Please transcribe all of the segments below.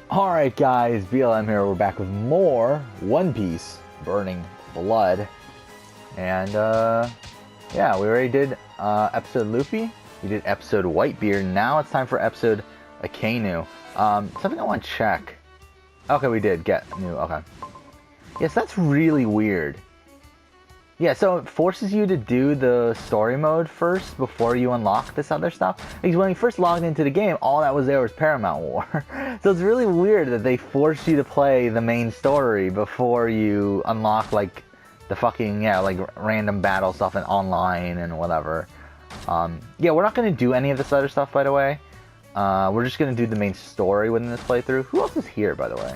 Alright guys, BLM here, we're back with more One Piece Burning Blood. And yeah, we already did episode Luffy, we did episode Whitebeard, now it's time for episode Akainu. Something I want to check. Okay, we did get new, okay. Yes, that's really weird. Yeah, so it forces you to do the story mode first before you unlock this other stuff. Because when you first logged into the game, all that was there was Paramount War. So it's really weird that they force you to play the main story before you unlock, like, the fucking, yeah, like, random battle stuff and online and whatever. Yeah, we're not going to do any of this other stuff, by the way. We're just going to do the main story within this playthrough. Who else is here, by the way?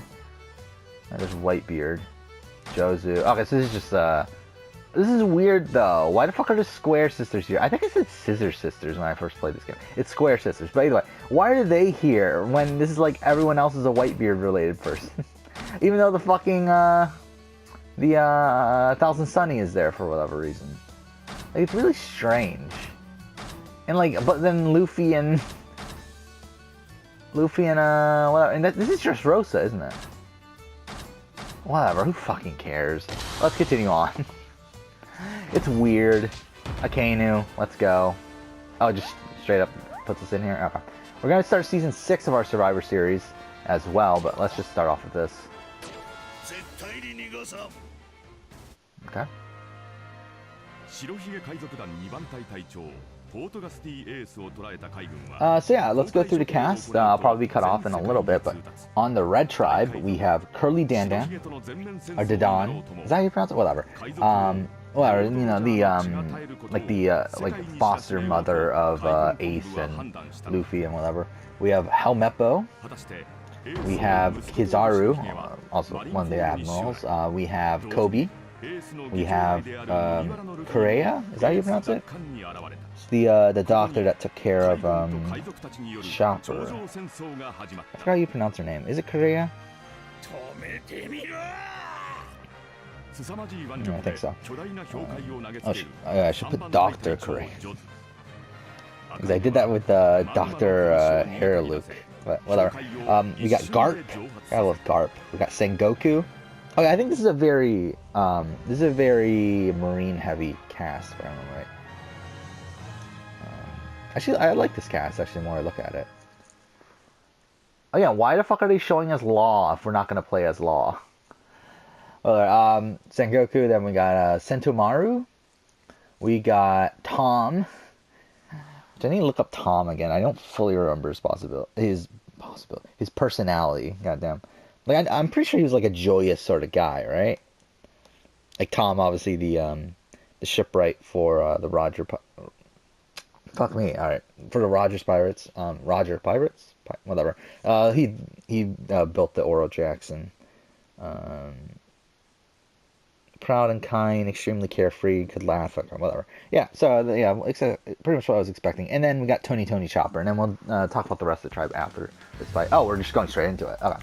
There's Whitebeard. Jozu. Okay, so this is just, this is weird, though. Why the fuck are the Square Sisters here? I think I said Scissor Sisters when I first played this game. It's Square Sisters. But either way, why are they here when this is like everyone else is a Whitebeard-related person? Even though the fucking, Thousand Sunny is there for whatever reason. Like, it's really strange. And, like, but then Luffy and... whatever. And this is just Rosa, isn't it? Whatever, who fucking cares? Let's continue on. It's weird. Akainu, let's go. Oh, just straight up puts us in here? Okay. We're going to start Season 6 of our Survivor Series as well, but let's just start off with this. Okay. So yeah, let's go through the cast. I'll probably cut off in a little bit, but on the Red Tribe, we have Curly Dandan, or Dadan. Is that how you pronounce it? Whatever. Well, you know, the, like foster mother of, Ace and Luffy and whatever. We have Helmeppo. We have Kizaru, also one of the admirals. We have Kobe. We have, Korea? Is that how you pronounce it? It's the doctor that took care of, Chopper. I forgot how you pronounce her name. Is it Korea? No, I think so. I should put Dr. Korea. Because I did that with Dr. Hair Luke. But whatever. We got Garp. I love Garp. We got Sengoku. Okay, I think this is a very marine heavy cast, if I remember right. Actually, I like this cast actually the more I look at it. Oh yeah, why the fuck are they showing us Law if we're not gonna play as Law? Well, Sengoku, then we got Sentomaru. We got Tom. Which I need to look up Tom again. I don't fully remember his personality. Goddamn. Like I'm pretty sure he was like a joyous sort of guy, right? Like Tom, obviously the shipwright for the Roger. Fuck me. All right, for the Rogers Pirates. Roger Pirates. Whatever. He built the Oro Jackson. Proud and kind, extremely carefree, could laugh, whatever. Yeah, so yeah, pretty much what I was expecting. And then we got Tony Chopper, and then we'll talk about the rest of the tribe after this fight. Oh, we're just going straight into it. Okay.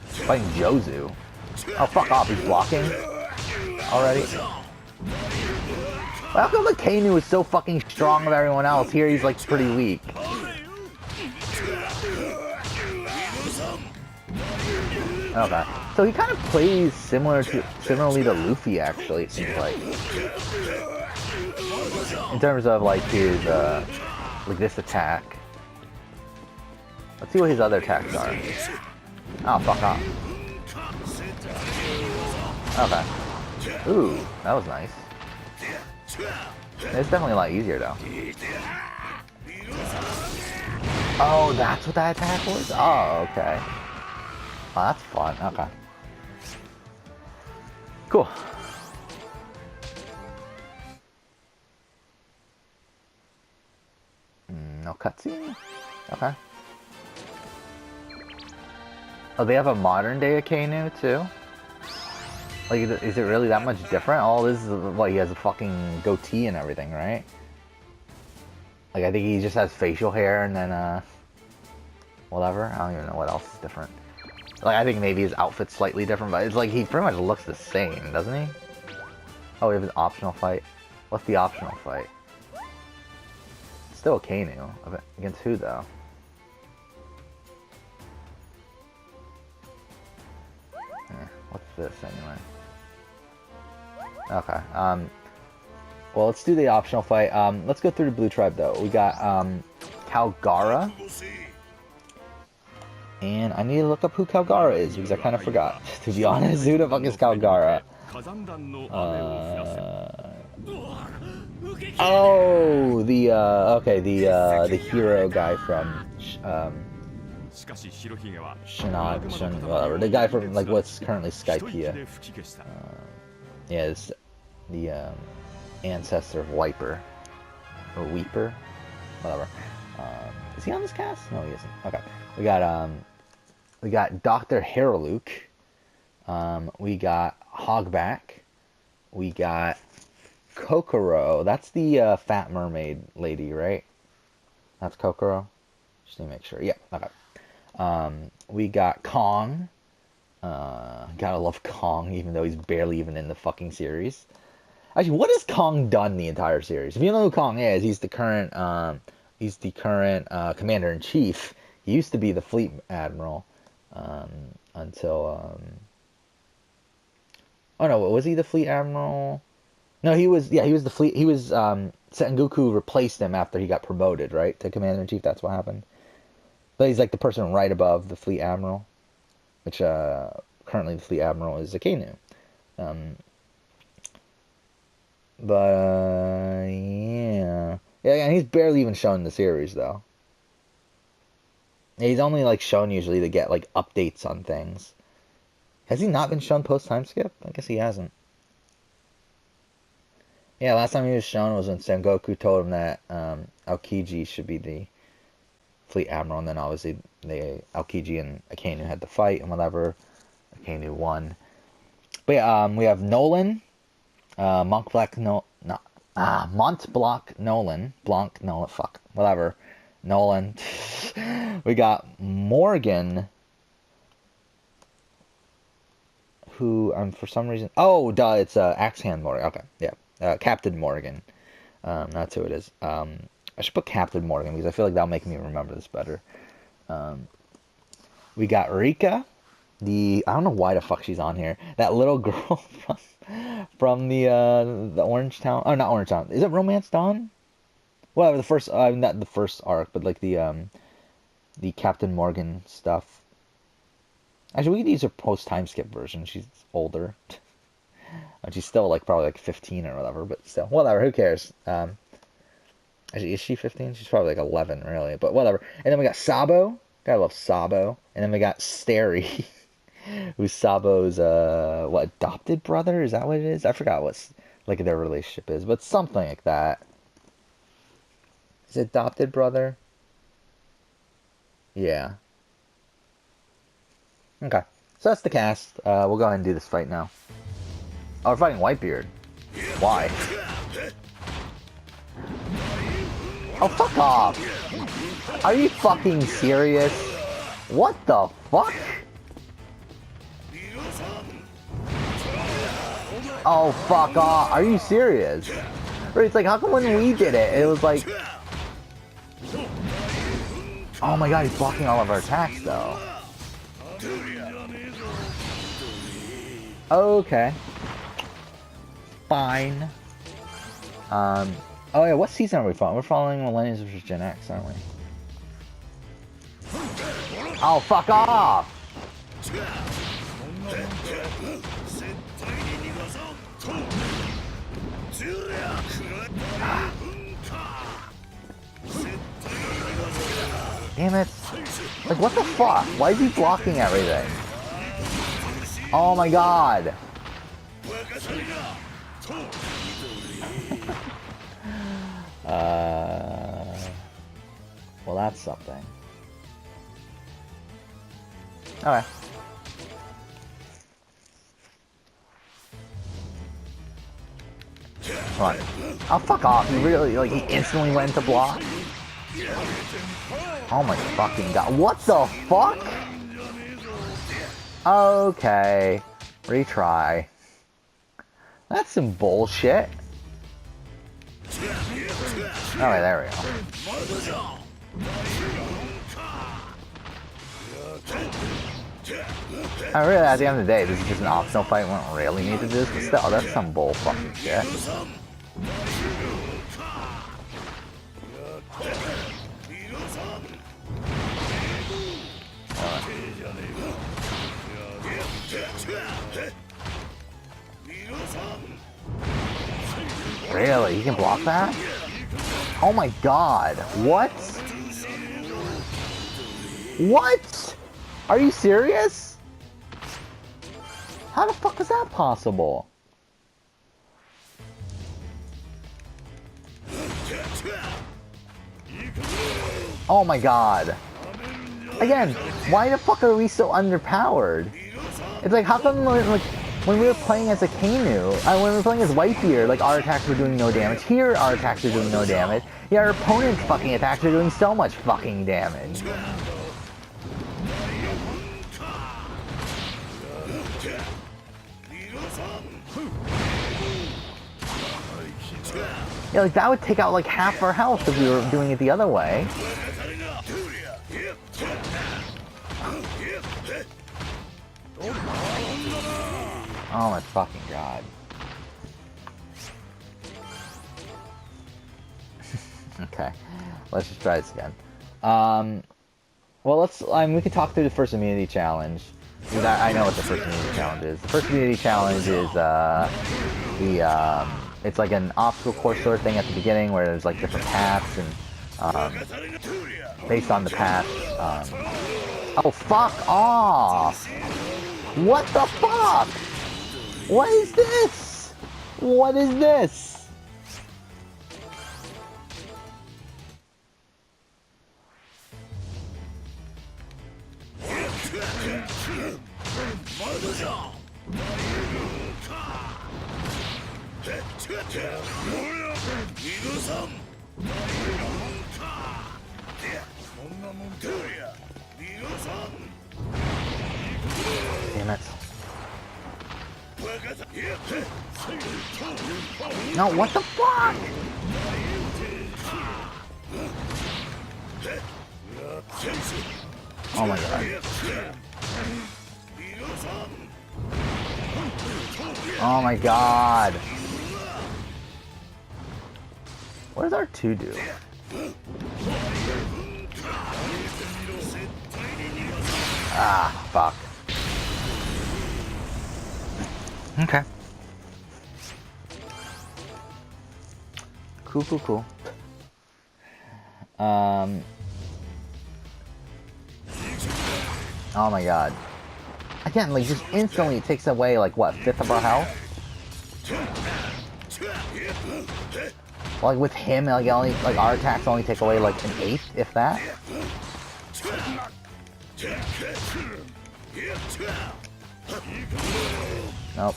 Fighting Jozu. Oh, fuck off, he's blocking already. Well, how come Akainu is so fucking strong with everyone else? Here he's like pretty weak. Okay. So he kind of plays similarly to Luffy, actually, it seems like. In terms of, like, his, like, this attack. Let's see what his other attacks are. Oh, fuck off. Okay. Ooh, that was nice. It's definitely a lot easier, though. Oh, that's what that attack was? Oh, okay. Oh, that's fun. Okay. Cool. No cutscene? Okay. Oh, they have a modern day Akainu too? Like, is it really that much different? All this is, what, he has a fucking goatee and everything, right? Like, I think he just has facial hair and then, whatever. I don't even know what else is different. Like, I think maybe his outfit's slightly different, but it's like he pretty much looks the same, doesn't he? Oh, we have an optional fight. What's the optional fight? It's still Akainu. Against who, though? this anyway? Okay. Well, let's do the optional fight. Let's go through the blue tribe though. We got Calgara. And I need to look up who Calgara is because I kind of forgot. To be honest, who the fuck is Calgara? Oh, the okay, the hero guy from whatever. The guy from like what's currently Skypiea. Yeah, it's the ancestor of Wiper or Weeper, whatever. Is he on this cast? No, he isn't. Okay, we got Dr. Haraluk. We got Hogback. We got Kokoro. That's the fat mermaid lady, right? That's Kokoro. Just need to make sure. Yeah. Okay. We got Kong. Gotta love Kong, even though he's barely even in the fucking series. Actually, what has Kong done the entire series? If you don't know who Kong is, he's the current commander in chief. He used to be the fleet admiral until. Oh no, was he the fleet admiral? No, he was. Yeah, he was the fleet. He was. Sengoku replaced him after he got promoted, right, to commander in chief. That's what happened. But he's like the person right above the fleet admiral, which currently the fleet admiral is Akainu. Yeah, and he's barely even shown in the series though. He's only like shown usually to get like updates on things. Has he not been shown post time skip? I guess he hasn't. Yeah, last time he was shown was when Sengoku told him that Aokiji should be the fleet admiral, and then obviously Aokiji and Akainu had to fight and whatever. Akainu won. But yeah, we have Nolan, Montblanc Nolan, fuck, whatever, Nolan. We got Morgan, who for some reason, oh duh, it's Axe Hand Morgan. Okay, yeah, Captain Morgan. That's who it is. I should put Captain Morgan because I feel like that'll make me remember this better. We got Rika, I don't know why the fuck she's on here. That little girl from the Orange Town. Oh, not Orange Town. Is it Romance Dawn? Well, the first, not the first arc, but like the Captain Morgan stuff. Actually, we could use her post time skip version. She's older. She's still like probably like 15 or whatever, but still, whatever. Who cares? Actually, is she 15? She's probably like 11, really, but whatever. And then we got Sabo. Gotta love Sabo. And then we got Steri, who's Sabo's adopted brother? Is that what it is? I forgot what like their relationship is, but something like that. Is it adopted brother? Yeah. Okay. So that's the cast. We'll go ahead and do this fight now. Oh, we're fighting Whitebeard. Why? Oh, fuck off! Are you fucking serious? What the fuck? Oh, fuck off. Are you serious? It's like, how come when we did it, it was like... Oh my god, he's blocking all of our attacks, though. Okay. Fine. Oh yeah, what season are we following? We're following Millennials vs. Gen X, aren't we? Oh, fuck off! Damn it. Like, what the fuck? Why is he blocking everything? Oh my god! Well, that's something. Okay. Come on. Oh, fuck off. He really, like, he instantly went to block? Oh my fucking god. What the fuck? Okay. Retry. That's some bullshit. Alright, there we go. I really, at the end of the day, this is just an optional fight. We don't really need to do this, but still, that's some bull fucking shit. Really? You can block that? Oh my god. What? What? Are you serious? How the fuck is that possible? Oh my god. Again, why the fuck are we so underpowered? It's like, how come like when we were playing as Akainu, when we were playing as Whitebeard, like our attacks were doing no damage. Here, our attacks are doing no damage. Yeah, our opponent's fucking attacks are doing so much fucking damage. Yeah, like that would take out like half our health if we were doing it the other way. Oh my fucking god. Okay, let's just try this again. Well, we can talk through the first immunity challenge. I know what the first immunity challenge is. The first immunity challenge is it's like an obstacle course sort of thing at the beginning where there's like different paths and based on the path. Oh fuck off! What the fuck? What is this? What is this? Damn it. No, what the fuck? Oh my god. Oh my god. What does R2 do? Ah, fuck. Okay. Cool, cool, cool. Oh my god. Again, like, just instantly it takes away, like, what, 1/5 of our health? Like, with him, like, our attacks only take away, like, 1/8, if that? Nope.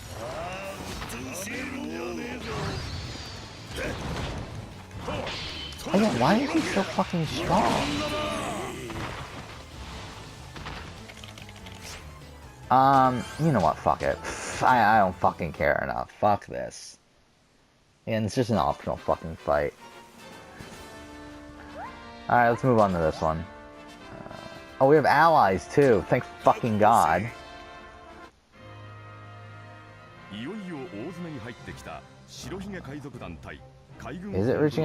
Again, why is he so fucking strong? You know what, fuck it. I don't fucking care enough. Fuck this. And it's just an optional fucking fight. Alright, let's move on to this one. Oh, we have allies too. Thank fucking god. Is it reaching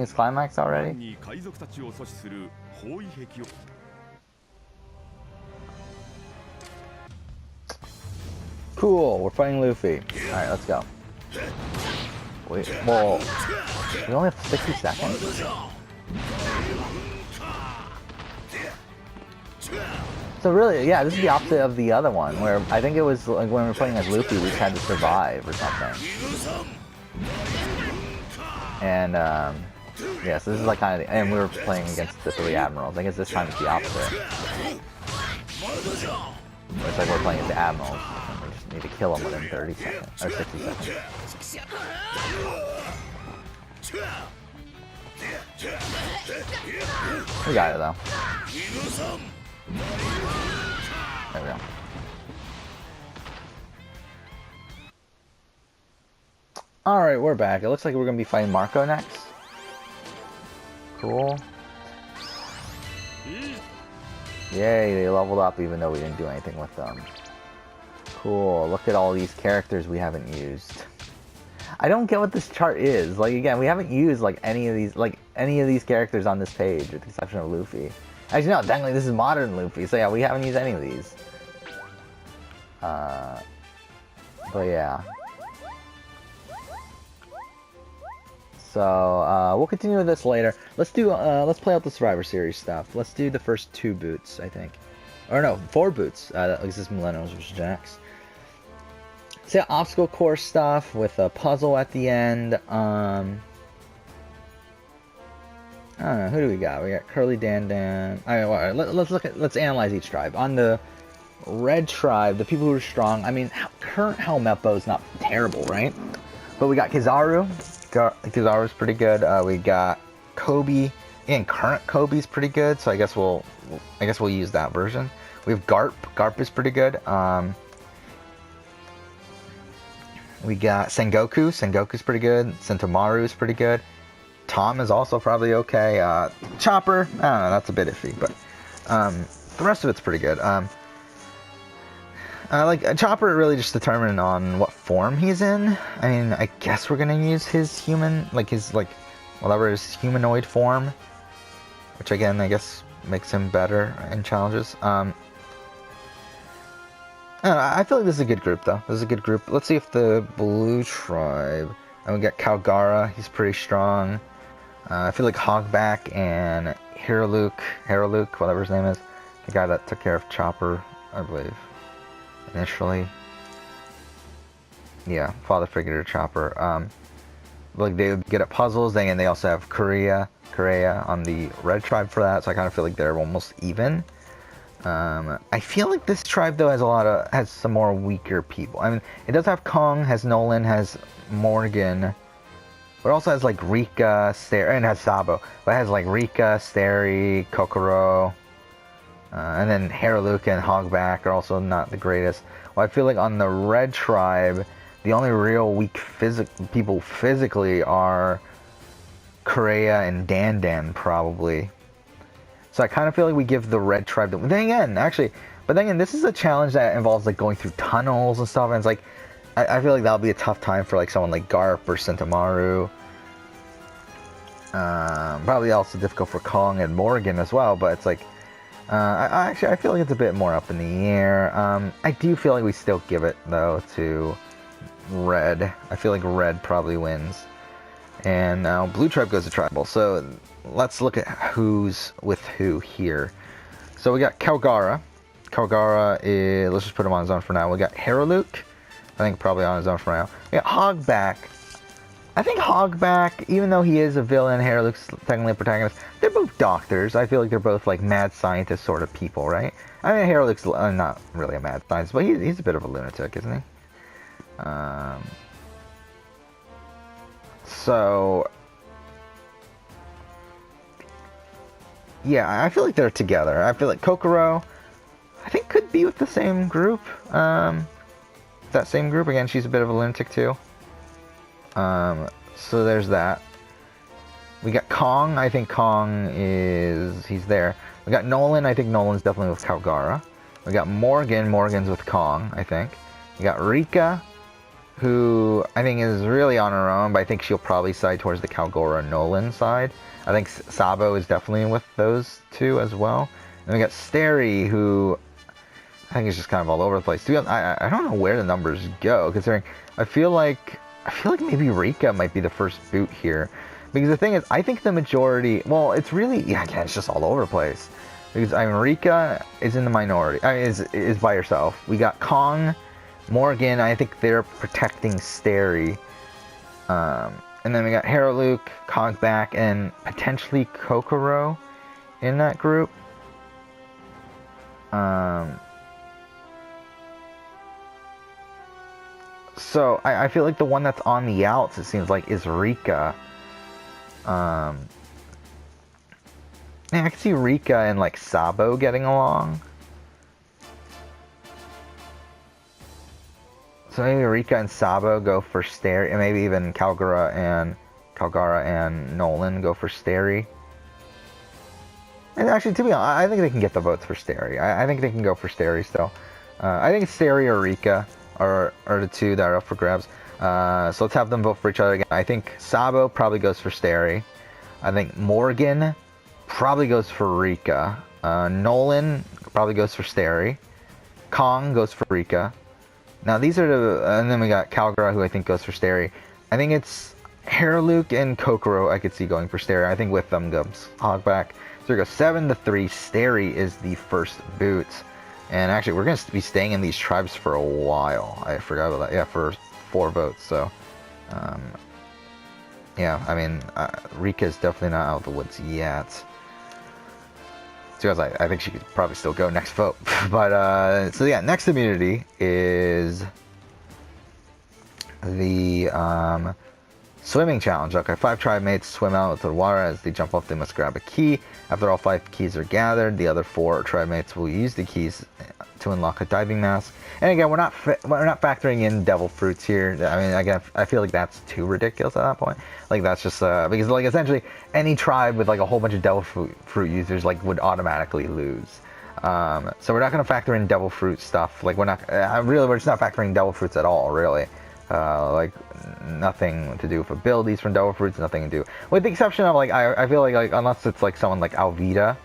its climax already? Cool, we're fighting Luffy. Alright, let's go. Wait, well, we only have 60 seconds? So really, yeah, this is the opposite of the other one, where I think it was like when we were playing as Luffy, we just had to survive or something. And, yeah, so this is like kind of, and we were playing against the 3 admirals. I guess this time it's the opposite. It's like we're playing as the admirals, and we just need to kill them within 30 seconds, or 60 seconds. We got it though. There we go. Alright, we're back. It looks like we're gonna be fighting Marco next. Cool. Yay, they leveled up even though we didn't do anything with them. Cool, look at all these characters we haven't used. I don't get what this chart is. Like, again, we haven't used, like, any of these characters on this page, with the exception of Luffy. Actually, no, technically this is modern Luffy, so yeah, we haven't used any of these. But yeah. So, we'll continue with this later. Let's play out the Survivor Series stuff. Let's do the first 2 boots, I think. Or no, 4 boots. At least this Millennials vs. Gen X. So yeah, obstacle course stuff with a puzzle at the end. I don't know, who do we got? We got Curly Dan Dan. Alright, let's analyze each tribe. On the red tribe, the people who are strong, I mean, current Helmeppo is not terrible, right? But we got Kizaru. Kizaru's pretty good. We got Kobe. Again, current Kobe's pretty good, so I guess we'll use that version. We have Garp. Garp is pretty good. We got Sengoku. Sengoku's pretty good. Sentomaru's pretty good. Tom is also probably okay. Chopper, I don't know, that's a bit iffy, but the rest of it's pretty good. Like, Chopper really just determined on what form he's in. I mean, I guess we're gonna use his human, whatever his humanoid form, which again, I guess makes him better in challenges. I feel like this is a good group, though. This is a good group. Let's see if the blue tribe... And we got Calgara. He's pretty strong. I feel like Hogback and Heraluke, whatever his name is. The guy that took care of Chopper, I believe. Initially. Yeah, father figure to Chopper. Like, they would get at puzzles, and they also have Korea on the red tribe for that, so I kind of feel like they're almost even. I feel like this tribe, though, has some more weaker people. I mean, it does have Kong, has Nolan, has Morgan, but it also has, like, Rika, and it has Sabo. But it has, like, Rika, Steri, Kokoro, and then Heraluke and Hogback are also not the greatest. Well, I feel like on the red tribe, the only real weak people physically are Korea and Dan Dan, probably. So I kind of feel like we give the red tribe... But then again, this is a challenge that involves, like, going through tunnels and stuff, and it's like... I feel like that'll be a tough time for, like, someone like Garp or Sentomaru. Probably also difficult for Kong and Morgan as well, but it's like... I feel like it's a bit more up in the air. I do feel like we still give it, though, to red. I feel like red probably wins. And now blue tribe goes to tribal, so... Let's look at who's with who here. So we got Calgara. Calgara is... Let's just put him on his own for now. We got Heraluke. I think probably on his own for now. We got Hogback. I think Hogback, even though he is a villain, Heraluke's technically a protagonist, they're both doctors. I feel like they're both, like, mad scientist sort of people, right? I mean, Heraluke's not really a mad scientist, but he's a bit of a lunatic, isn't he? So... Yeah, I feel like they're together. I feel like Kokoro, I think, could be with the same group. That same group. Again, she's a bit of a lunatic, too. So there's that. We got Kong. I think Kong he's there. We got Nolan. I think Nolan's definitely with Calgara. We got Morgan. Morgan's with Kong, I think. We got Rika, who I think is really on her own, but I think she'll probably side towards the Calgara-Nolan side. I think Sabo is definitely with those two as well. And we got Steri, who I think is just kind of all over the place. I don't know where the numbers go, considering I feel like maybe Rika might be the first boot here. Because the thing is, I think the majority, well, it's really, yeah, again, it's just all over the place. Because, I mean, Rika is in the minority, I mean, is by herself. We got Kong, Morgan, I think they're protecting Steri. And then we got Heraluke, Hogback, and potentially Kokoro in that group. So I feel like the one that's on the outs, it seems like, is Rika. Yeah, I can see Rika and, like, Sabo getting along. So maybe Rika and Sabo go for Steri, and maybe even Calgara and Nolan go for Steri. And actually, to be honest, I think they can get the votes for Stary. I think they can go for Stary still. I think Stary or Rika are the two that are up for grabs. So let's have them vote for each other again. I think Sabo probably goes for Stary. I think Morgan probably goes for Rika. Nolan probably goes for Stary. Kong goes for Rika. Now these are the... And then we got Calgara, who I think goes for Stary. I think it's Hairluke and Kokoro I could see going for Stary. I think with them goes Hogback. So we go 7-3. Stary is the first boot. And actually, we're going to be staying in these tribes for a while. I forgot about that. Yeah, for 4 votes. So, yeah, I mean, Rika's definitely not out of the woods yet. So I think she could probably still go next vote. But, so yeah, next immunity is the swimming challenge. Okay, 5 tribe mates swim out into the water. As they jump off, they must grab a key. After all 5 keys are gathered, the other 4 tribe mates will use the keys to unlock a diving mask. And again, we're not factoring in devil fruits here. I mean, again, I feel like that's too ridiculous at that point. Like that's just because like essentially any tribe with like a whole bunch of devil fruit users like would automatically lose. So we're not going to factor in devil fruit stuff. Like we're just not factoring devil fruits at all, really. Like nothing to do with abilities from devil fruits, nothing to do with the exception of like I feel like unless it's like someone like Alvida,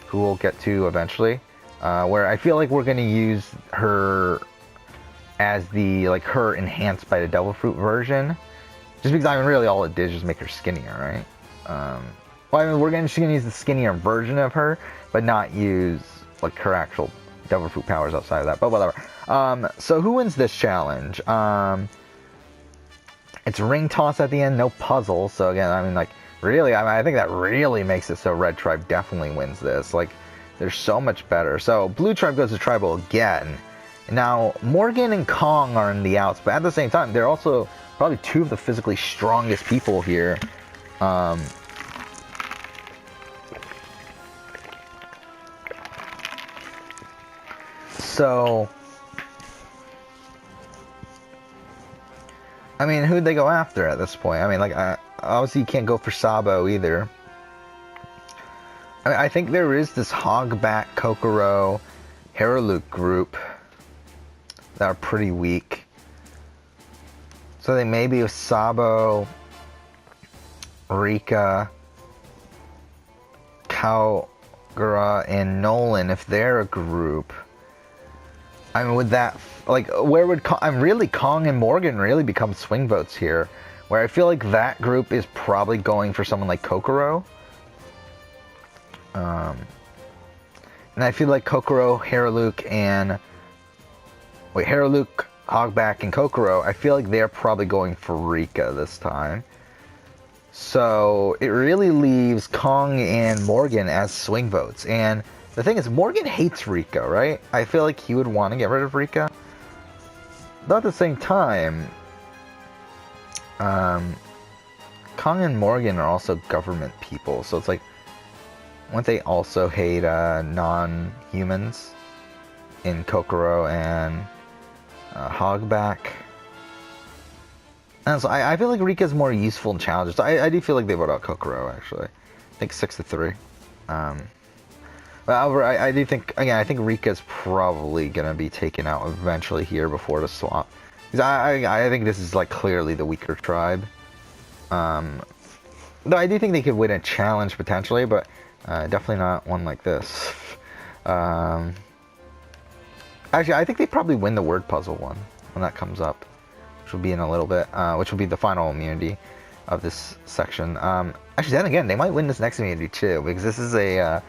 who we'll get to eventually, where I feel like we're gonna use her as the like her enhanced by the devil fruit version, just because I mean really all it did is just make her skinnier, right? Well, I mean we're just gonna use the skinnier version of her, but not use like her actual devil fruit powers outside of that. But whatever. So who wins this challenge? It's ring toss at the end, no puzzle. So again, I mean, like, really, I think that really makes it so Red Tribe definitely wins this. Like, they're so much better. So Blue Tribe goes to Tribal again. Now, Morgan and Kong are in the outs, but at the same time, they're also probably 2 of the physically strongest people here. So... I mean, who'd they go after at this point? I mean, like, obviously you can't go for Sabo either. I mean, I think there is this Hogback, Kokoro, Hairluke group that are pretty weak. So they may be with Sabo, Rika, Calgara, and Nolan if they're a group. I mean, would that, like, where would Kong and Morgan really become swing votes here? Where I feel like that group is probably going for someone like Kokoro. And I feel like Kokoro, Hairluke, Hogback, and Kokoro, I feel like they're probably going for Rika this time. So it really leaves Kong and Morgan as swing votes. And the thing is, Morgan hates Rika, right? I feel like he would want to get rid of Rika. But at the same time, Kong and Morgan are also government people. So it's like, wouldn't they also hate non-humans in Kokoro and Hogback? And so I feel like Rika's more useful in challenges. So I do feel like they vote out Kokoro, actually. I think 6-3. However, I do think, again, I think Rika's probably going to be taken out eventually here before the swap. Because I think this is, like, clearly the weaker tribe. Though I do think they could win a challenge, potentially, but definitely not one like this. Actually, I think they probably win the word puzzle one when that comes up, which will be in a little bit, which will be the final immunity of this section. Actually, then again, they might win this next immunity, too, because this is a...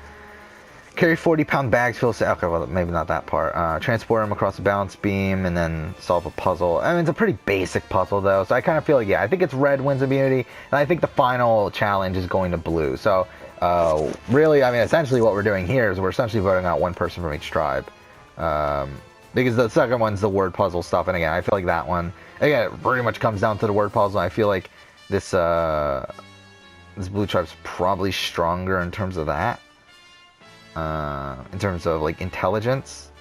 carry 40-pound bags full of... Okay, well, maybe not that part. Transport them across a balance beam and then solve a puzzle. I mean, it's a pretty basic puzzle, though. So I kind of feel like, yeah, I think it's red wins immunity. And I think the final challenge is going to blue. So, really, I mean, essentially what we're doing here is we're essentially voting out one person from each tribe. Because the second one's the word puzzle stuff. And again, I feel like that one... Again, it pretty much comes down to the word puzzle. I feel like this blue tribe's probably stronger in terms of that. In terms of like intelligence,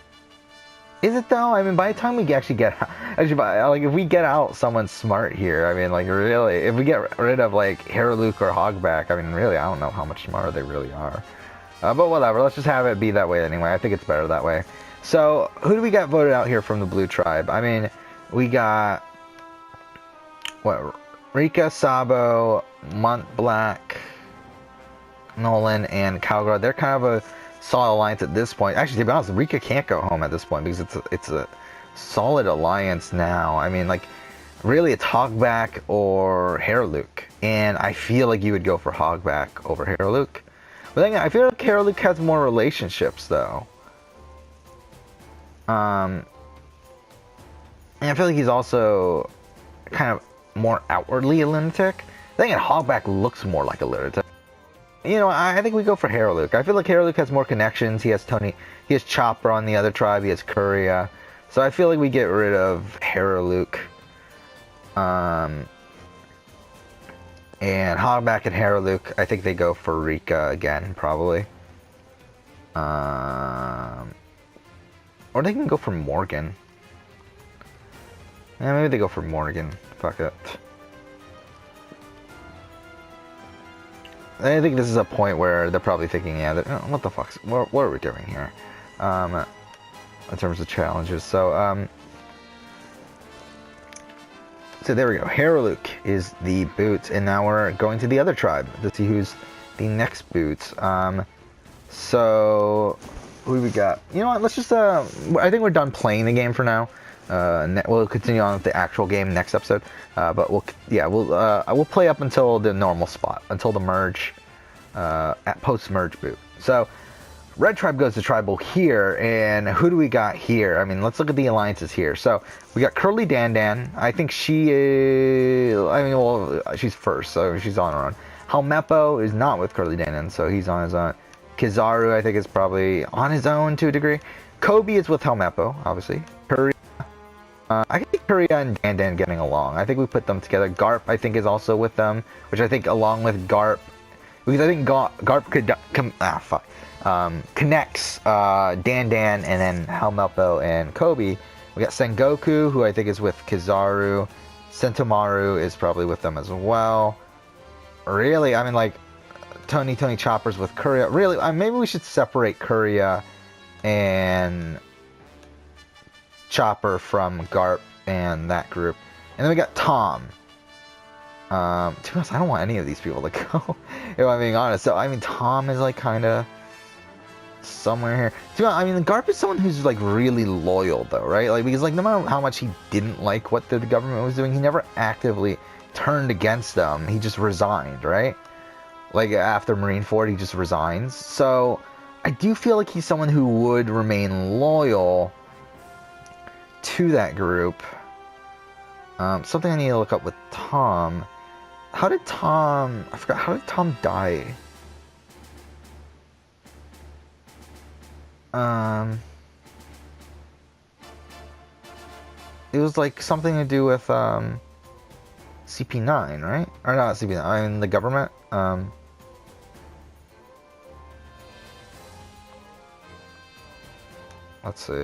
is it though? I mean, by the time we actually get, like if we get out someone smart here, I mean, like really, if we get rid of like Hairluke or Hogback, I mean, really, I don't know how much smarter they really are. But whatever, let's just have it be that way anyway. I think it's better that way. So, who do we got voted out here from the blue tribe? I mean, we got, what, Rika, Sabo, Montblanc, Nolan, and Calgar. They're kind of a solid alliance at this point. Actually, to be honest, Rika can't go home at this point because it's a solid alliance now. I mean, like, really it's Hogback or Hairluke. And I feel like you would go for Hogback over Hairluke. But then I feel like Hairluke has more relationships, though. And I feel like he's also kind of more outwardly a lunatic. I think Hogback looks more like a lunatic. You know, I think we go for Hairluke. I feel like Hairluke has more connections. He has Tony, he has Chopper on the other tribe, he has Kuria. So I feel like we get rid of Hairluke. And Hogback and Hairluke, I think they go for Rika again, probably. Or they can go for Morgan. Yeah, maybe they go for Morgan. Fuck it. I think this is a point where they're probably thinking, yeah, what the fuck? What are we doing here? In terms of challenges. So there we go. Hairluke is the boots, and now we're going to the other tribe to see who's the next boots. So who do we got? You know what? Let's just. I think we're done playing the game for now. We'll continue on with the actual game next episode. But we'll play up until the normal spot, until the merge, at post-merge boot. So, Red Tribe goes to Tribal here, and who do we got here? I mean, let's look at the alliances here. So, we got Curly Dandan. I think she is, she's first, so she's on her own. Helmeppo is not with Curly Dandan, so he's on his own. Kizaru, I think, is probably on his own to a degree. Kobe is with Helmeppo, obviously. I think Kuria and Dandan getting along. I think we put them together. Garp, I think, is also with them, which I think along with Garp, because I think Garp could connects Dandan and then Helmeppo and Kobe. We got Sengoku, who I think is with Kizaru. Sentomaru is probably with them as well. Really, I mean, like, Tony Chopper's with Kuria. Really, maybe we should separate Kuria and Chopper from Garp and that group. And then we got Tom. To be honest, I don't want any of these people to go, if I'm being honest. So, I mean, Tom is, like, kind of somewhere here. To be honest, I mean, Garp is someone who's, like, really loyal, though, right? Like, because, like, no matter how much he didn't like what the government was doing, he never actively turned against them. He just resigned, right? Like, after Marineford, he just resigns. So, I do feel like he's someone who would remain loyal to that group. Something I need to look up with Tom. How did Tom die? It was like something to do with CP9, right? Or not CP9, I mean the government. Let's see.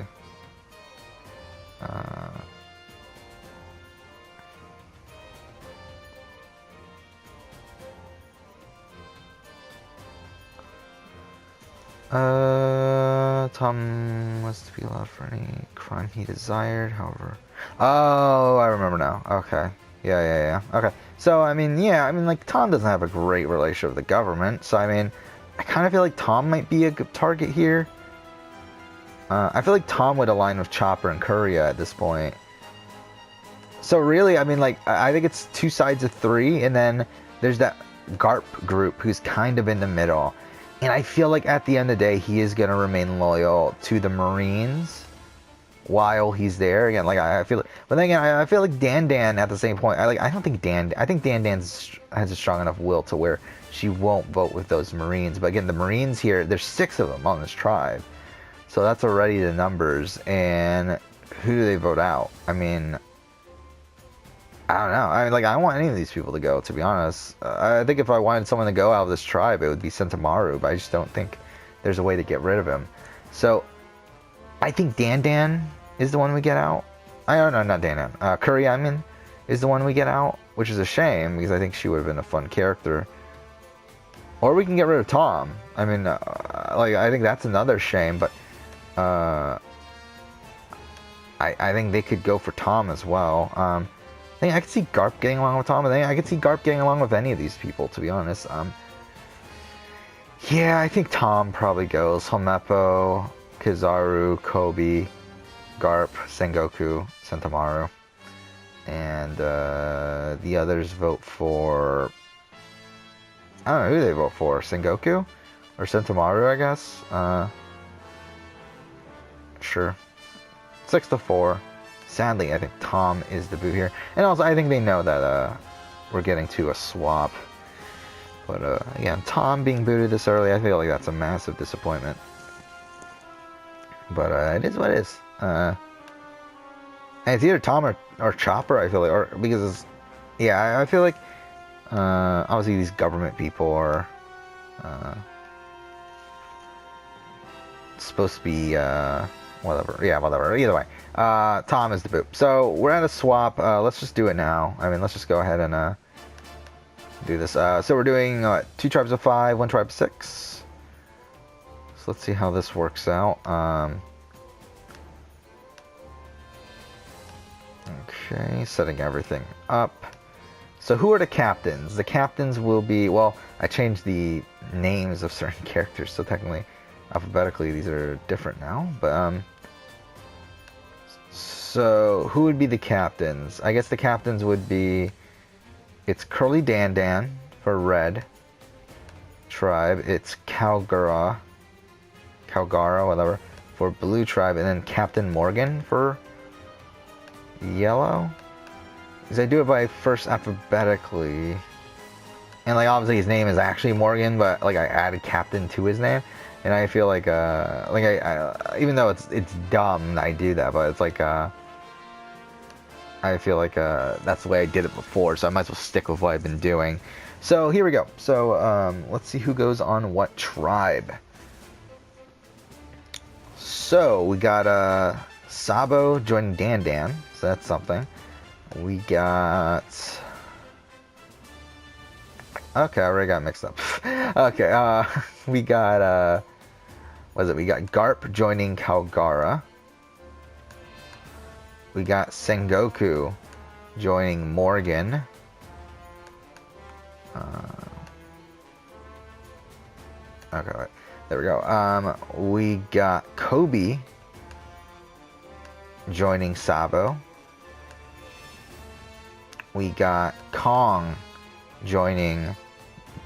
Tom was to be allowed for any crime he desired, however. Oh, I remember now. Okay. Yeah. Okay. So, I mean, like, Tom doesn't have a great relationship with the government, so, I mean, I kind of feel like Tom might be a good target here. I feel like Tom would align with Chopper and Kuria at this point. So really, I mean, like, I think it's 2 sides of 3, and then there's that Garp group who's kind of in the middle. And I feel like at the end of the day, he is going to remain loyal to the Marines while he's there. Again, like, I feel like, but then again, I feel like Dandan at the same point, I think Dandan has a strong enough will to where she won't vote with those Marines. But again, the Marines here, there's 6 of them on this tribe. So that's already the numbers, and who do they vote out? I mean, I don't know. I mean, like, I don't want any of these people to go, to be honest. I think if I wanted someone to go out of this tribe, it would be Sentomaru, but I just don't think there's a way to get rid of him. So, I think Dandan is the one we get out. No, not Dandan. Kuria, I mean, is the one we get out, which is a shame, because I think she would have been a fun character. Or we can get rid of Tom. I mean, like, I think that's another shame, but I think they could go for Tom as well. I think I could see Garp getting along with Tom. I think I could see Garp getting along with any of these people, to be honest. Yeah, I think Tom probably goes. Helmeppo, Kizaru, Kobe, Garp, Sengoku, Sentomaru. And the others vote for... I don't know who they vote for. Sengoku? Or Sentomaru, I guess? Sure. 6-4. Sadly, I think Tom is the boot here. And also, I think they know that we're getting to a swap. But again, Tom being booted this early, I feel like that's a massive disappointment. But it is what it is. And it's either Tom or Chopper, I feel like. Or because it's... Yeah, I feel like... obviously, these government people are... supposed to be... whatever. Yeah, whatever. Either way. Tom is the boot. So, we're at a swap. Let's just do it now. I mean, let's just go ahead and... do this. So we're doing 2 tribes of 5, 1 tribe of 6. So let's see how this works out. Okay, setting everything up. So who are the captains? The captains will be, well, I changed the names of certain characters, so technically, alphabetically, these are different now. But so who would be the captains? I guess the captains would be... It's Curly Dandan for red tribe. It's Calgara, whatever, for blue tribe. And then Captain Morgan for yellow. Because I do it by first alphabetically. And like obviously his name is actually Morgan, but like I added Captain to his name. And I feel like I even though it's dumb that I do that, but it's like I feel like that's the way I did it before, so I might as well stick with what I've been doing. So here we go. So let's see who goes on what tribe. So we got Sabo joining Dandan, so that's something. We got... Okay, I already got mixed up. Okay, we got... what is it? We got Garp joining Calgara. We got Sengoku joining Morgan. Okay, wait. There we go. We got Kobe joining Sabo. We got Kong joining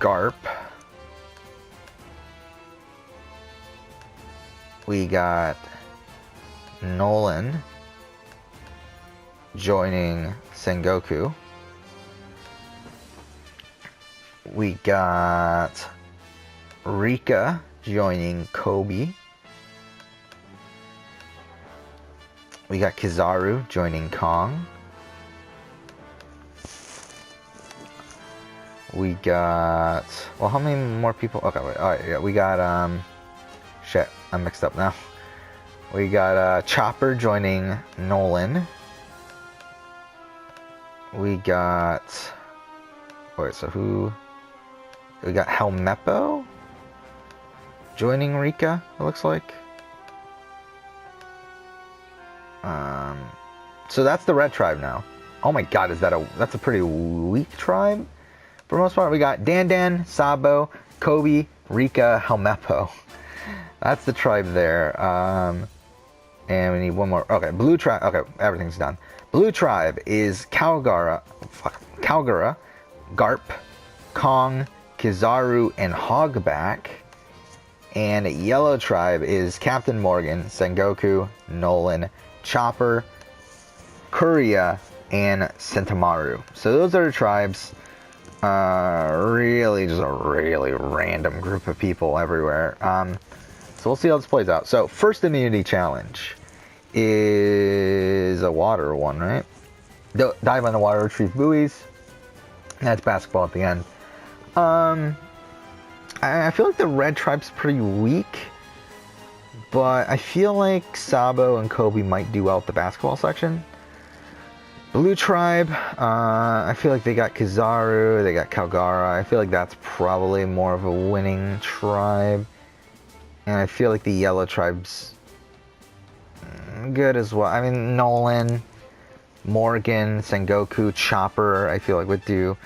Garp. We got Nolan joining Sengoku. We got Rika joining Kobe. We got Kizaru joining Kong. We got... Well, how many more people? Okay, wait. Alright, yeah, we got... Shit, I'm mixed up now. We got Chopper joining Nolan. We got... Wait, so who... We got Helmeppo joining Rika, it looks like. So that's the red tribe now. Oh my god, that's a pretty weak tribe? For the most part, we got Dandan, Sabo, Kobe, Rika, Helmeppo. That's the tribe there. And we need one more. Okay, blue tribe. Okay, everything's done. Blue tribe is Calgara, Garp, Kong, Kizaru, and Hogback. And yellow tribe is Captain Morgan, Sengoku, Nolan, Chopper, Kuria, and Sentomaru. So those are the tribes. Really just a really random group of people everywhere. So we'll see how this plays out. So first immunity challenge is a water one, right? Dive on the water, retrieve buoys. That's basketball at the end. I feel like the red tribe's pretty weak, but I feel like Sabo and Kobe might do well at the basketball section. Blue tribe, I feel like they got Kizaru, they got Kalgara. I feel like that's probably more of a winning tribe. And I feel like the yellow tribe's good as well. I mean, Nolan, Morgan, Sengoku, Chopper, I feel like would do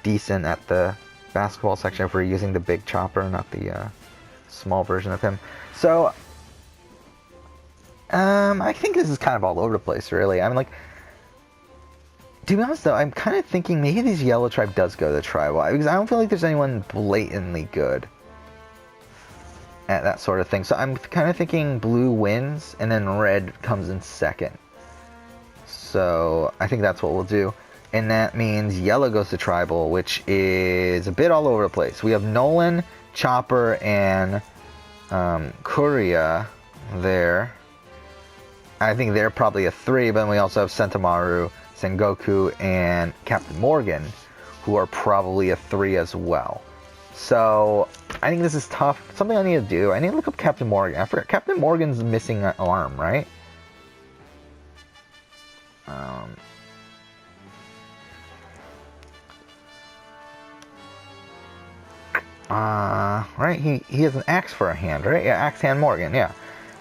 decent at the basketball section if we're using the big Chopper, not the small version of him. So, I think this is kind of all over the place, really. I mean, like, to be honest, though, I'm kind of thinking maybe this yellow tribe does go to the tribal, because I don't feel like there's anyone blatantly good at that sort of thing. So I'm kind of thinking blue wins, and then red comes in second. So I think that's what we'll do. And that means yellow goes to tribal, which is a bit all over the place. We have Nolan, Chopper, and Kuria there. I think they're probably a 3, but then we also have Sentomaru, Sengoku, and Captain Morgan, who are probably a 3 as well. So I think this is tough. Something I need to do. I need to look up Captain Morgan. I forgot Captain Morgan's missing an arm, right? Right? He has an axe for a hand, right? Yeah, axe hand Morgan, yeah.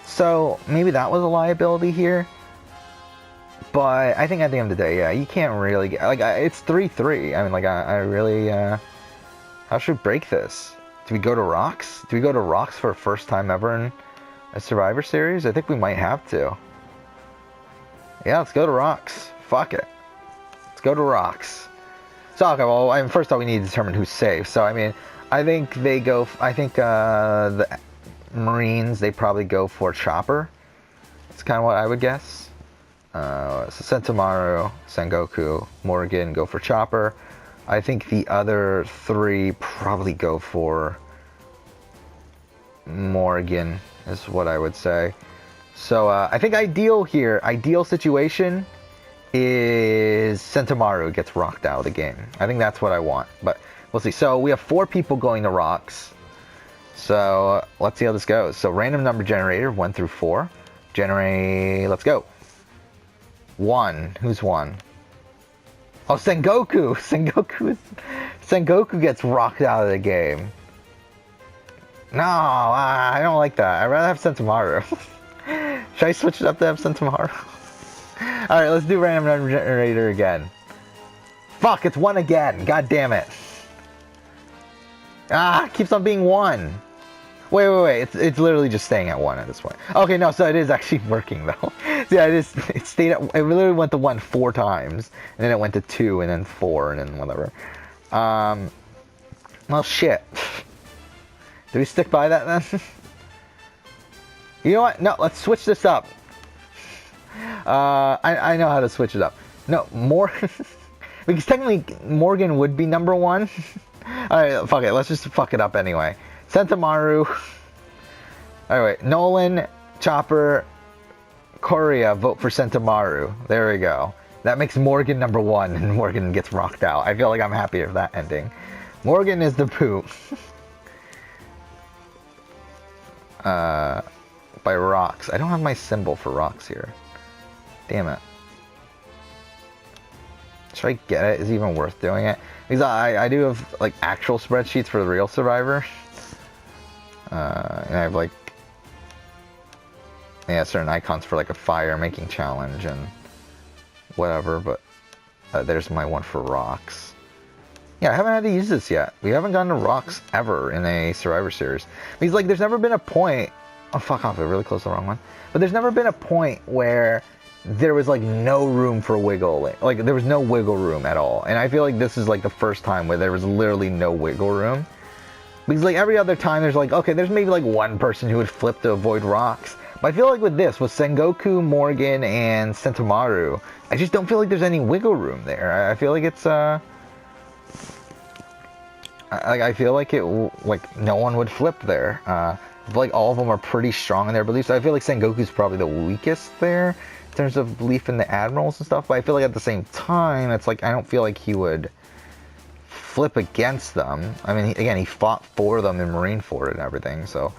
So maybe that was a liability here. But I think at the end of the day, yeah, you can't really get, like, it's 3-3. I mean, like, I really, how should we break this? Do we go to Rocks? Do we go to Rocks for the first time ever in a Survivor Series? I think we might have to. Yeah, let's go to Rocks. Fuck it. Let's go to Rocks. So, okay, well, I mean, first off, we need to determine who's safe. So, I mean, I think they go, the Marines, they probably go for Chopper. That's kind of what I would guess. So Sentomaru, Sengoku, Morgan go for Chopper. I think the other 3 probably go for Morgan, is what I would say. So I think ideal situation is Sentomaru gets rocked out of the game. I think that's what I want, but we'll see. So we have 4 people going to Rocks. So let's see how this goes. So random number generator, 1 through 4. Generate, let's go. 1. Who's 1? Oh, Sengoku! Sengoku gets rocked out of the game. No, I don't like that. I'd rather have Sentomaru. Should I switch it up to have Sentomaru? Alright, let's do random number generator again. Fuck, it's 1 again. God damn it. Ah, it keeps on being 1. Wait. It's literally just staying at 1 at this point. Okay, no, so it is actually working though. Yeah, it stayed at, it literally went to 1 4 times, and then it went to 2, and then 4, and then whatever. Well, shit. Do we stick by that then? You know what? No, let's switch this up. I know how to switch it up. No, because technically Morgan would be number 1. Alright, fuck it. Let's just fuck it up anyway. Sentomaru. Alright, Nolan, Chopper, Korea vote for Sentomaru. There we go. That makes Morgan number 1, and Morgan gets rocked out. I feel like I'm happy with that ending. Morgan is the poop. By Rocks. I don't have my symbol for Rocks here. Damn it. Should I get it? Is it even worth doing it? Because I do have like actual spreadsheets for the real Survivor. And I have like, yeah, certain icons for like a fire making challenge and whatever, but there's my one for Rocks. Yeah, I haven't had to use this yet. We haven't gotten to Rocks ever in a Survivor Series. Because like there's never been a point, oh fuck off, I really close the wrong one. But there's never been a point where there was like no room for wiggle. Like there was no wiggle room at all. And I feel like this is like the first time where there was literally no wiggle room. Because like every other time there's like, okay, there's maybe like one person who would flip to avoid Rocks. But I feel like with this, with Sengoku, Morgan, and Sentomaru, I just don't feel like there's any wiggle room there. I feel like it's, I feel like like no one would flip there. I feel like all of them are pretty strong in their beliefs. I feel like Sengoku's probably the weakest there in terms of belief in the admirals and stuff. But I feel like at the same time, it's like I don't feel like he would flip against them. I mean, again, he fought for them in Marineford and everything. So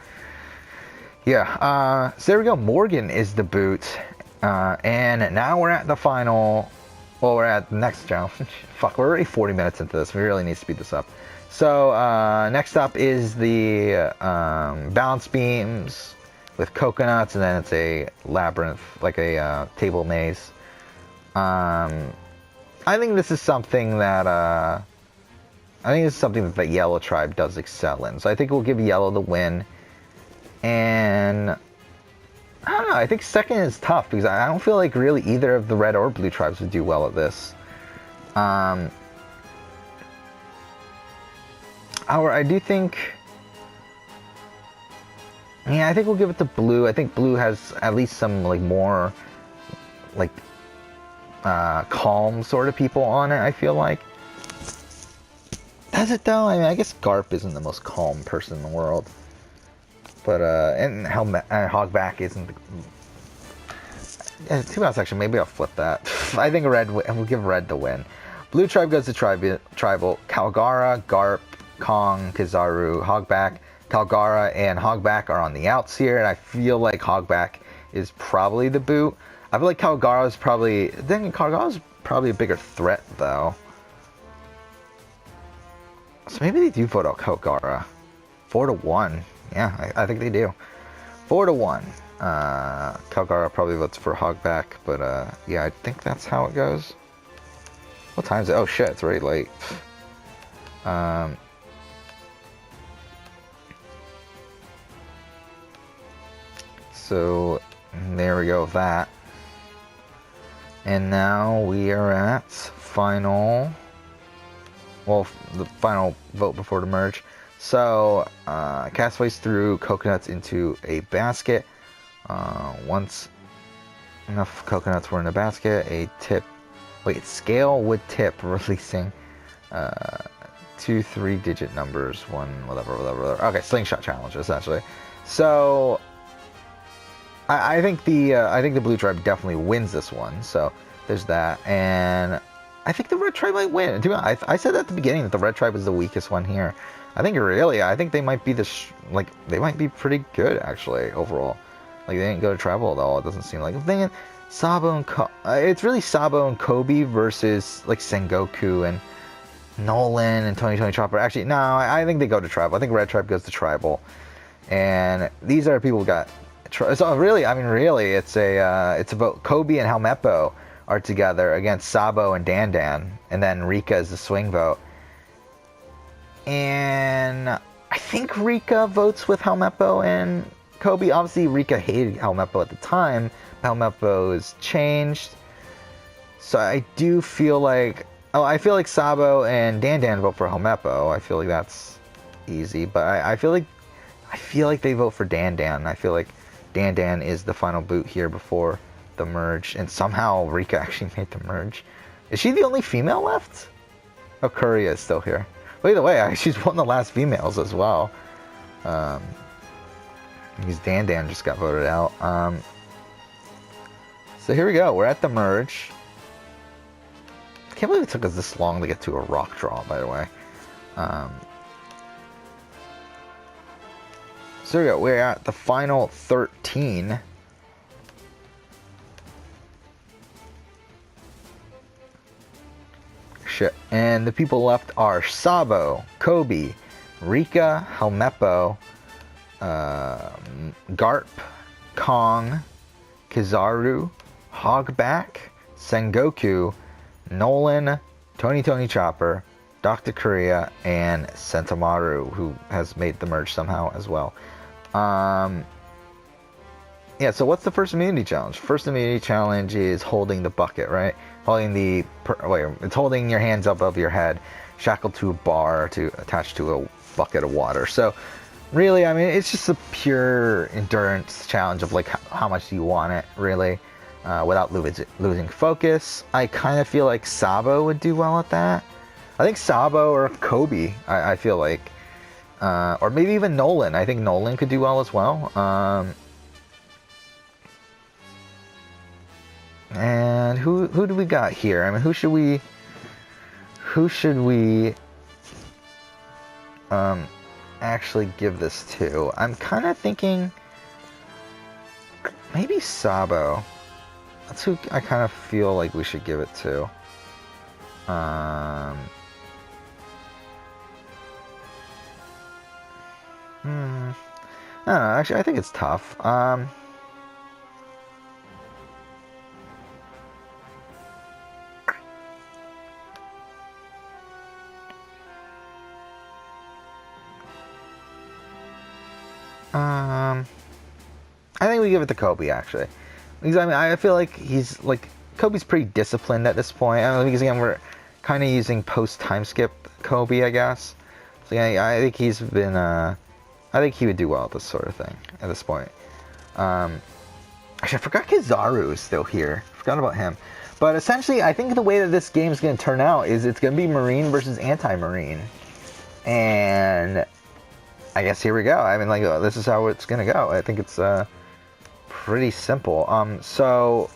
yeah, so there we go. Morgan is the boot, and now we're at the final. Well, we're at the next challenge. Fuck, we're already 40 minutes into this. We really need to speed this up. So, next up is the balance beams with coconuts, and then it's a labyrinth, like a table maze. I think this is something that the Yellow Tribe does excel in. So I think we'll give Yellow the win. And I don't know, I think second is tough because I don't feel like really either of the Red or Blue Tribes would do well at this. I do think... Yeah, I think we'll give it to Blue. I think Blue has at least some, like, more, like, calm sort of people on it, I feel like. Does it, though? I mean, I guess Garp isn't the most calm person in the world. But, and Hogback isn't the... Yeah, to be honest, actually, maybe I'll flip that. I think we'll give Red the win. Blue Tribe goes to Tribal. Calgara, Garp, Kong, Kizaru, Hogback. Calgara and Hogback are on the outs here, and I feel like Hogback is probably the boot. I feel like Calgara's probably... Then Calgara's probably a bigger threat, though. So maybe they do vote out Calgara. 4-1. Yeah, I think they do. 4-1. Calgara probably votes for Hogback, but yeah, I think that's how it goes. What time is it? Oh shit, it's already late. So there we go with that. And now we are at final... Well, the final vote before the merge. So, Castaways threw coconuts into a basket. Once enough coconuts were in the basket, scale would tip, releasing 2 3-digit numbers, one whatever. Okay, slingshot challenge essentially. So, I think the Blue Tribe definitely wins this one. So there's that, and I think the Red Tribe might win. I said at the beginning that the Red Tribe is the weakest one here. I think they might be they might be pretty good actually overall. Like they didn't go to tribal at all. It doesn't seem like. I'm thinking Sabo and it's really Sabo and Kobe versus like Sengoku and Nolan and Tony Chopper. Actually, no, I think they go to tribal. I think Red Tribe goes to tribal, and these are people who got. So really, it's about Kobe and Helmeppo are together against Sabo and Dandan, and then Rika is the swing vote. And I think Rika votes with Helmeppo and Kobe. Obviously, Rika hated Helmeppo at the time. Helmeppo has changed. So I do feel like... I feel like Sabo and Dandan vote for Helmeppo. I feel like that's easy. But I feel like they vote for Dandan. I feel like Dandan is the final boot here before the merge. And somehow Rika actually made the merge. Is she the only female left? Oh, Kuria is still here. But either way, she's one of the last females as well. Because Dandan just got voted out. So here we go. We're at the merge. I can't believe it took us this long to get to a rock draw, by the way. So here we go. We're at the final 13. Shit. And the people left are Sabo, Kobe, Rika, Helmeppo, Garp, Kong, Kizaru, Hogback, Sengoku, Nolan, Tony Chopper, Dr. Kuria, and Sentomaru, who has made the merge somehow as well. Yeah, so what's the first immunity challenge? First immunity challenge is holding the bucket, right? It's holding your hands up above your head, shackled to a bar attached to a bucket of water. So really, it's just a pure endurance challenge of like how much do you want it, really, without losing focus. I kind of feel like Sabo would do well at that. I think Sabo or Kobe, I feel like, or maybe even Nolan. I think Nolan could do well as well. And who do we got here? Who should we actually give this to? I'm kind of thinking maybe Sabo. That's who I kind of feel like we should give it to. Um, I don't know. Actually, I think it's tough. I think we give it to Kobe, actually. Because, I mean, I feel like he's, like, Kobe's pretty disciplined at this point. I mean, because, again, we're kind of using post-time skip Kobe, I guess. So, yeah, I think he's been, I think he would do well at this sort of thing at this point. Actually, I forgot Kizaru is still here. Forgot about him. But, essentially, I think the way that this game is going to turn out is it's going to be Marine versus Anti-Marine. And I guess here we go. I mean, like, this is how it's going to go. I think it's, pretty simple. So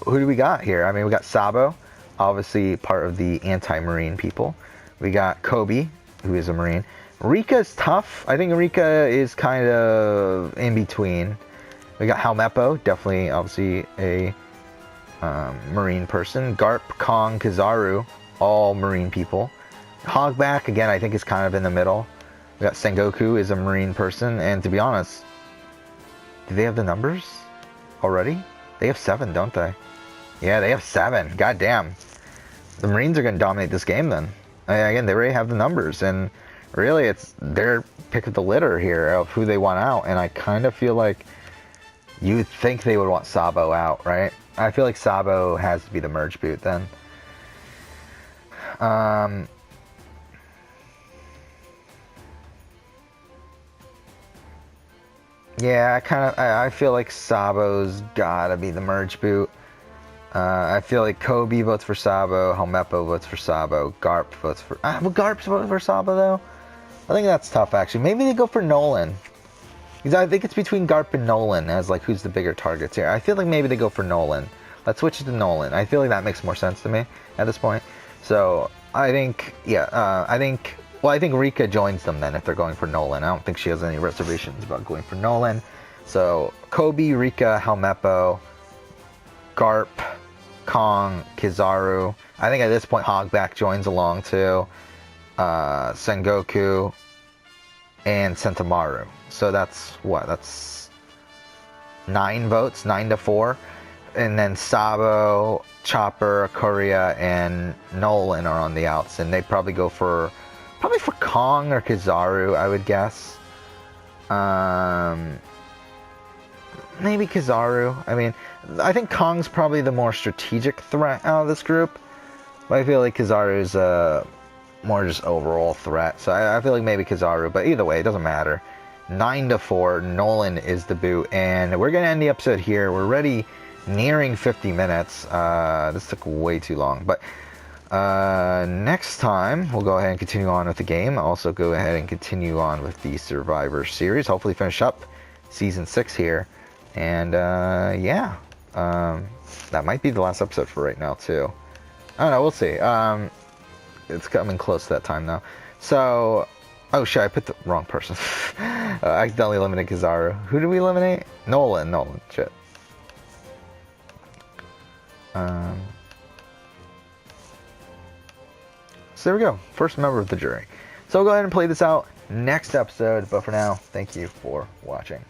who do we got here? I mean, we got Sabo, obviously part of the anti-Marine people. We got Kobe, who is a Marine. Rika's tough. I think Rika is kind of in between. We got Helmeppo, definitely, obviously a Marine person. Garp, Kong, Kizaru, all Marine people. Hogback, again, I think is kind of in the middle. We got Sengoku is a Marine person, and to be honest, do they have the numbers already? They have 7, don't they? Yeah, they have 7. God damn. The Marines are going to dominate this game then. Again, they already have the numbers, and really it's their pick of the litter here of who they want out, and I kind of feel like you would think they would want Sabo out, right? I feel like Sabo has to be the merge boot then. Yeah, I feel like Sabo's gotta be the merge boot. I feel like Kobe votes for Sabo, Helmeppo votes for Sabo, Garp votes for... will Garp vote for Sabo, though? I think that's tough, actually. Maybe they go for Nolan. Because I think it's between Garp and Nolan as, like, who's the bigger targets here. I feel like maybe they go for Nolan. Let's switch it to Nolan. I feel like that makes more sense to me at this point. So, I think, yeah, I think Rika joins them then if they're going for Nolan. I don't think she has any reservations about going for Nolan. So, Kobe, Rika, Helmeppo, Garp, Kong, Kizaru. I think at this point Hogback joins along too. Sengoku, and Sentomaru. So that's what? That's 9 votes, 9-4. And then Sabo, Chopper, Korea, and Nolan are on the outs. And they probably go for Kong or Kizaru, I would guess. Maybe Kizaru. I mean, I think Kong's probably the more strategic threat out of this group. But I feel like Kizaru is a more just overall threat. So I feel like maybe Kizaru. But either way, it doesn't matter. 9-4. Nolan is the boot. And we're going to end the episode here. We're already nearing 50 minutes. This took way too long. But next time, we'll go ahead and continue on with the game. Also go ahead and continue on with the Survivor series. Hopefully finish up Season 6 here. And, yeah. That might be the last episode for right now, too. I don't know, we'll see. It's coming close to that time now. So, oh shit, I put the wrong person. I accidentally eliminated Kizaru. Who did we eliminate? Nolan, shit. So there we go. First member of the jury. So we'll go ahead and play this out next episode. But for now, thank you for watching.